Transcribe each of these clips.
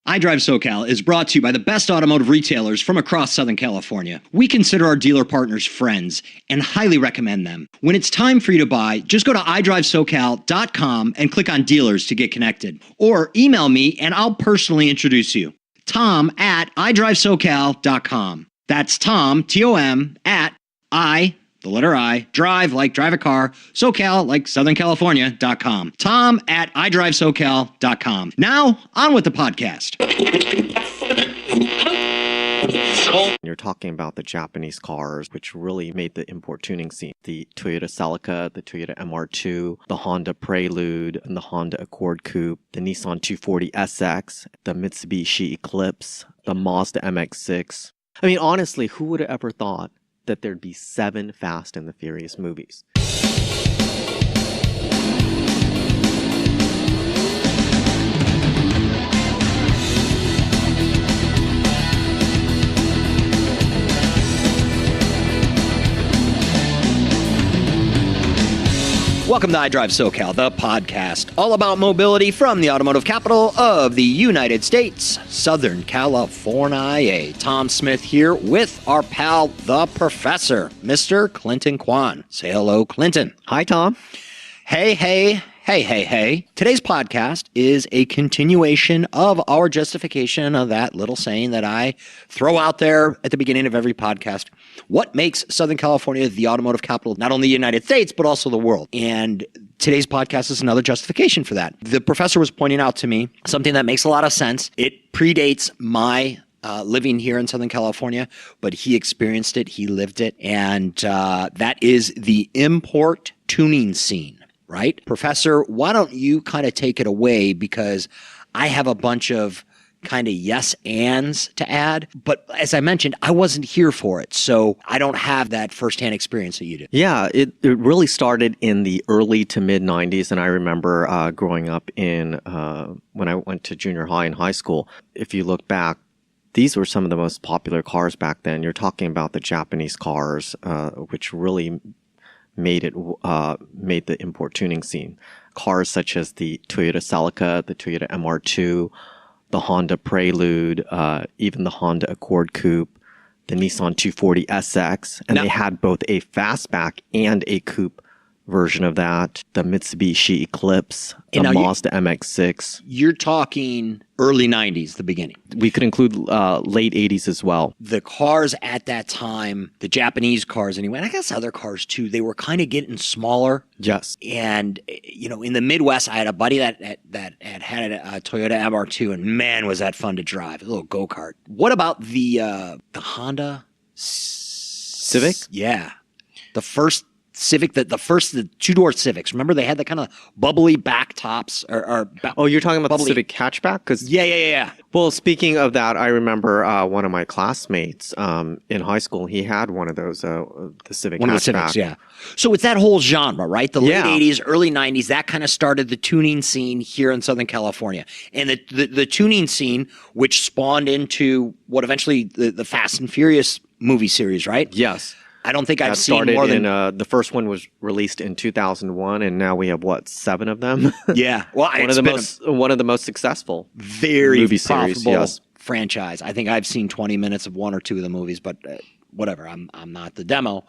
iDriveSoCal is brought to you by the best automotive retailers from across Southern California. We consider our dealer partners friends and highly recommend them. When it's time for you to buy, just go to iDriveSoCal.com and click on dealers to get connected. Or email me and I'll personally introduce you. Tom at iDriveSoCal.com. That's Tom, T-O-M, at the letter I, drive like drive a car, SoCal like Southern California.com. Tom at iDriveSoCal.com. Now, on with the podcast. You're talking about the Japanese cars, which really made the import tuning scene. The Toyota Celica, the Toyota MR2, the Honda Prelude, and the Honda Accord Coupe, the Nissan 240SX, the Mitsubishi Eclipse, the Mazda MX-6. I mean, honestly, who would have ever thought that there'd be 7 Fast and the Furious movies? Welcome to iDriveSoCal, the podcast all about mobility from the automotive capital of the United States, Southern California. Tom Smith here with our pal, the professor, Mr. Clinton Kwan. Say hello, Clinton. Hi, Tom. Hey, hey. Hey. Today's podcast is a continuation of our justification of that little saying that I throw out there at the beginning of every podcast. What makes Southern California the automotive capital, not only the United States, but also the world? And today's podcast is another justification for that. The professor was pointing out to me something that makes a lot of sense. It predates my living here in Southern California, but he experienced it, he lived it, and that is the import tuning scene. Right? Professor, why don't you kind of take it away, because I have a bunch of kind of yes ands to add. But as I mentioned, I wasn't here for it, so I don't have that firsthand experience that you did. Yeah, it really started in the early to mid 90s. And I remember growing up in when I went to junior high and high school. If you look back, these were some of the most popular cars back then. You're talking about the Japanese cars, which really made the import tuning scene. Cars such as the Toyota Celica, the Toyota MR2, the Honda Prelude, even the Honda Accord Coupe, the Nissan 240SX, and they had both a fastback and a coupe version of that. The Mitsubishi Eclipse, the Mazda MX-6. You're talking early 90s, the beginning. We could include late 80s as well. The cars at that time, the Japanese cars anyway, and I guess other cars too, they were kind of getting smaller. Yes. And, you know, in the Midwest, I had a buddy that had a Toyota MR2, and man, was that fun to drive. A little go-kart. What about the Honda Civic? Yeah. The first Civic, the two-door Civics. Remember, they had the kind of bubbly back tops. You're talking about the Civic hatchback? Yeah. Well, speaking of that, I remember one of my classmates in high school. He had one of those, the Civic one hatchback. Of the Civics, yeah. So it's that whole genre, right? The late 80s, early 90s, that kind of started the tuning scene here in Southern California. And the tuning scene, which spawned into what eventually the Fast and Furious movie series, right? Yes. I don't think I've seen more than... the first one was released in 2001, and now we have, 7 of them? Yeah. Well, one of the most successful very movie profitable series, franchise. I think I've seen 20 minutes of one or two of the movies, but whatever. I'm not the demo.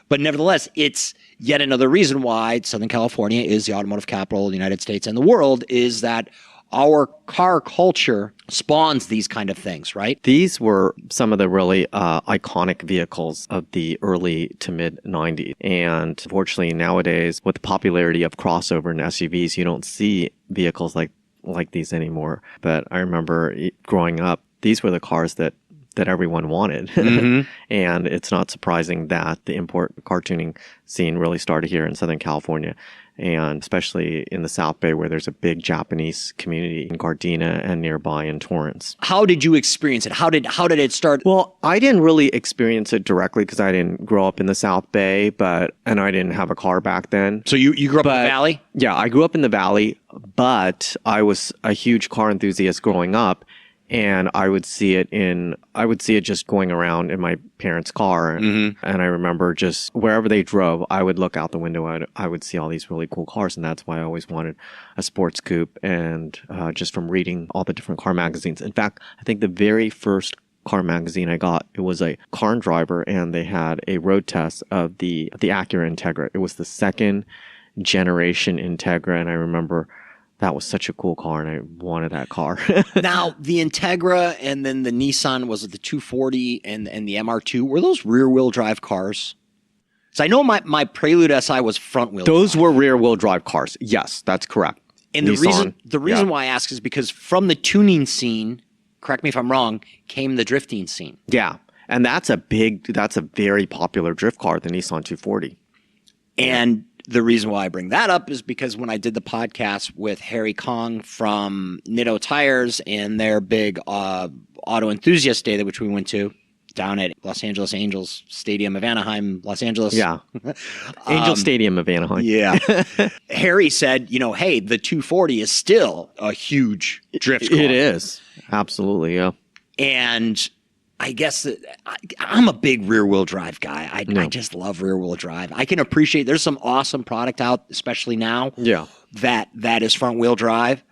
But nevertheless, it's yet another reason why Southern California is the automotive capital of the United States and the world, is that our car culture spawns these kind of things, right? These were some of the really iconic vehicles of the early to mid 90s. And unfortunately, nowadays, with the popularity of crossover and SUVs, you don't see vehicles like these anymore. But I remember growing up, these were the cars that everyone wanted. Mm-hmm. And it's not surprising that the import car tuning scene really started here in Southern California, and especially in the South Bay, where there's a big Japanese community in Gardena and nearby in Torrance. How did you experience it? How did it start? Well, I didn't really experience it directly because I didn't grow up in the South Bay, and I didn't have a car back then. So you grew up in the Valley? Yeah, I grew up in the Valley, but I was a huge car enthusiast growing up. and I would see it just going around in my parents' car. And I remember just wherever they drove, I would look out the window. I would see all these really cool cars. And that's why I always wanted a sports coupe. And just from reading all the different car magazines. In fact, I think the very first car magazine I got, it was a Car and Driver, and they had a road test of the Acura Integra. It was the second generation Integra. And I remember that was such a cool car, and I wanted that car. Now, the Integra and then the Nissan, was it the 240 and the MR2? Were those rear-wheel drive cars? So I know my Prelude SI was front-wheel Those drive. were rear-wheel drive cars. Yes, that's correct. And Nissan, the reason why I ask is because from the tuning scene, correct me if I'm wrong, came the drifting scene. Yeah, and that's a very popular drift car, the Nissan 240. And the reason why I bring that up is because when I did the podcast with Harry Kong from Nitto Tires and their big auto enthusiast day, which we went to down at Los Angeles Angels Stadium of Anaheim, Los Angeles. Yeah. Angel Stadium of Anaheim. Yeah. Harry said, hey, the 240 is still a huge drift car. It is. Absolutely, yeah. And I guess that I'm a big rear-wheel drive guy. I just love rear-wheel drive. I can appreciate there's some awesome product out, especially now, that is front-wheel drive.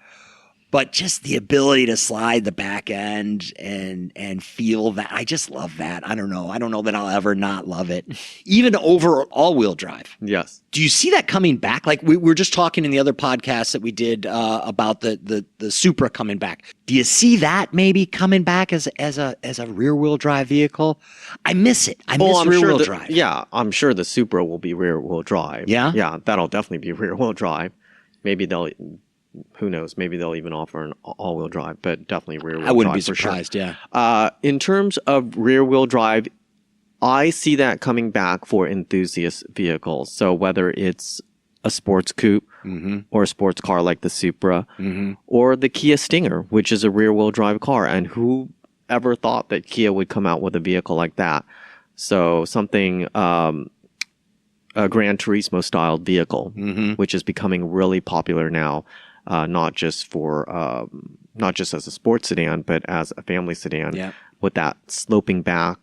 But just the ability to slide the back end and feel that, I just love that. I don't know that I'll ever not love it. Even over all-wheel drive. Yes. Do you see that coming back? Like we were just talking in the other podcast that we did about the Supra coming back. Do you see that maybe coming back as a rear-wheel drive vehicle? I miss it. I miss rear-wheel drive. Yeah, I'm sure the Supra will be rear-wheel drive. Yeah? Yeah, that'll definitely be rear-wheel drive. Maybe who knows? Maybe they'll even offer an all-wheel drive, but definitely rear-wheel drive. I wouldn't be surprised, yeah. In terms of rear-wheel drive, I see that coming back for enthusiast vehicles. So whether it's a sports coupe or a sports car like the Supra or the Kia Stinger, which is a rear-wheel drive car. And who ever thought that Kia would come out with a vehicle like that? So something, a Gran Turismo styled vehicle, which is becoming really popular now. Not just as a sports sedan, but as a family sedan with that sloping back.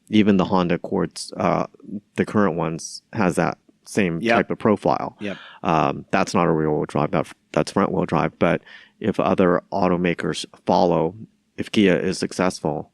Even the Honda Accords, the current ones, has that same type of profile. That's not a rear-wheel drive. That's front-wheel drive. But if other automakers follow, if Kia is successful,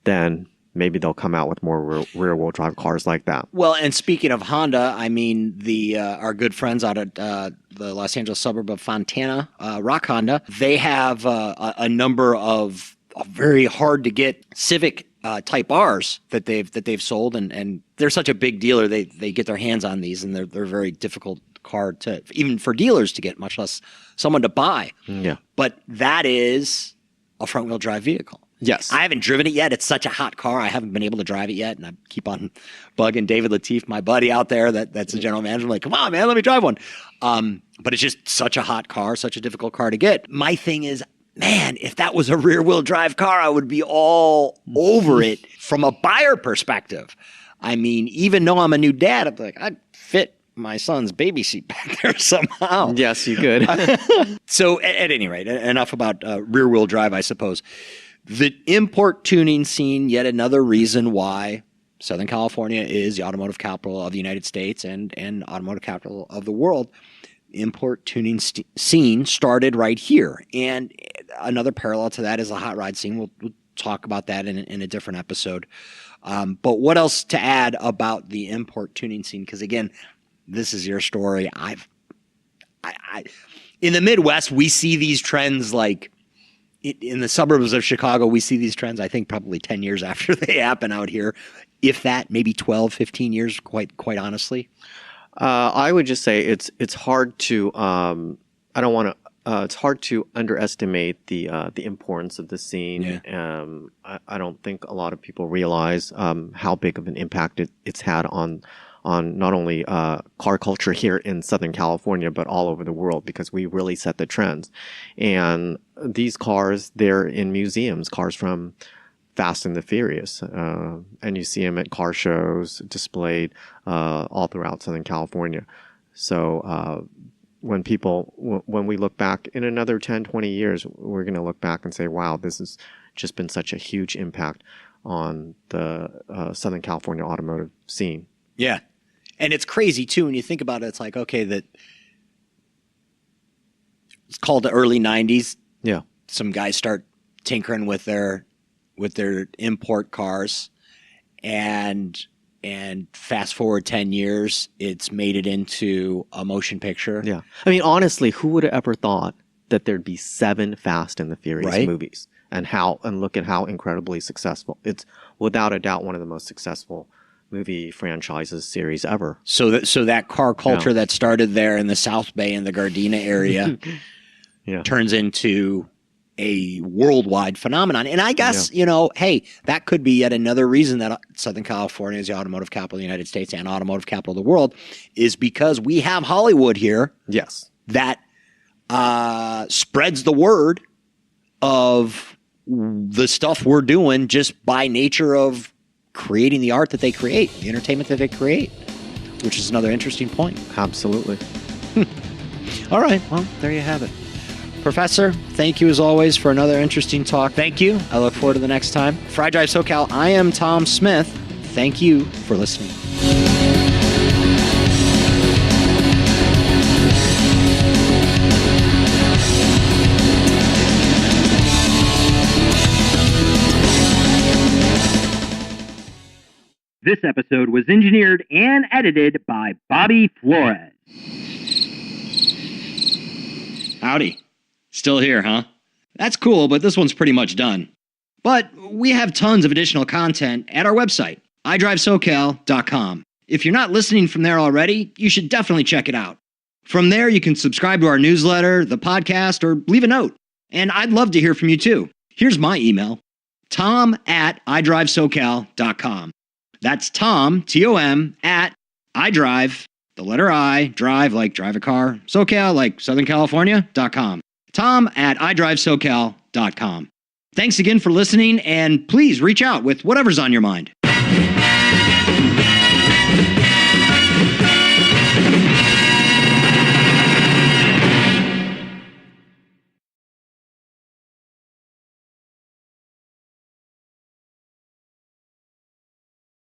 then maybe they'll come out with more rear-wheel drive cars like that. Well, and speaking of Honda, I mean, our good friends out at the Los Angeles suburb of Fontana, Rock Honda, they have a number of very hard to get Civic Type R's that they've sold, and they're such a big dealer. They get their hands on these, and they're very difficult car to even for dealers to get, much less someone to buy. Yeah, but that is a front-wheel drive vehicle. Yes. I haven't driven it yet. It's such a hot car. I haven't been able to drive it yet. And I keep on bugging David Latif, my buddy out there that's the general manager. I'm like, come on, man, let me drive one. But it's just such a hot car, such a difficult car to get. My thing is, man, if that was a rear-wheel drive car, I would be all over it from a buyer perspective. I mean, even though I'm a new dad, I'm like, I'd fit my son's baby seat back there somehow. Yes, you could. So at any rate, enough about rear-wheel drive, I suppose. The import tuning scene, yet another reason why Southern California is the automotive capital of the United States and automotive capital of the world. Import tuning scene started right here. And another parallel to that is the hot rod scene. We'll talk about that in a different episode. But what else to add about the import tuning scene? Because again, this is your story. In the Midwest, we see these trends like in the suburbs of Chicago, we see these trends, I think, probably 10 years after they happen out here. If that, maybe 12, 15 years, quite honestly. I would just say it's hard to it's hard to underestimate the importance of the scene. Yeah. I don't think a lot of people realize how big of an impact it's had on not only car culture here in Southern California, but all over the world, because we really set the trends. And these cars, they're in museums, cars from Fast and the Furious, and you see them at car shows displayed all throughout Southern California. So when we look back in another 10, 20 years, we're going to look back and say, wow, this is, just been such a huge impact on the Southern California automotive scene. Yeah. And it's crazy too when you think about it. It's like, okay, that it's called the early 90s. Yeah. Some guys start tinkering with their import cars, and fast forward 10 years, it's made it into a motion picture. Yeah. I mean, honestly, who would have ever thought that there'd be 7 Fast and the Furious movies, and look at how incredibly successful. It's without a doubt one of the most successful movie franchises series ever. So that car culture that started there in the South Bay and the Gardena area turns into a worldwide phenomenon. And I guess, hey, that could be yet another reason that Southern California is the automotive capital of the United States and automotive capital of the world, is because we have Hollywood here. Yes. That spreads the word of the stuff we're doing just by nature of creating the art that they create, the entertainment that they create, which is another interesting point. Absolutely. All right. Well, there you have it. Professor, thank you as always for another interesting talk. Thank you. I look forward to the next time. For iDriveSoCal, I am Tom Smith. Thank you for listening. This episode was engineered and edited by Bobby Flores. Howdy. Still here, huh? That's cool, but this one's pretty much done. But we have tons of additional content at our website, iDriveSoCal.com. If you're not listening from there already, you should definitely check it out. From there, you can subscribe to our newsletter, the podcast, or leave a note. And I'd love to hear from you too. Here's my email, tom@iDriveSoCal.com. That's Tom, T-O-M, at iDrive, the letter I, drive like drive a car, SoCal like Southern California.com. Tom@iDriveSoCal.com. Thanks again for listening, and please reach out with whatever's on your mind.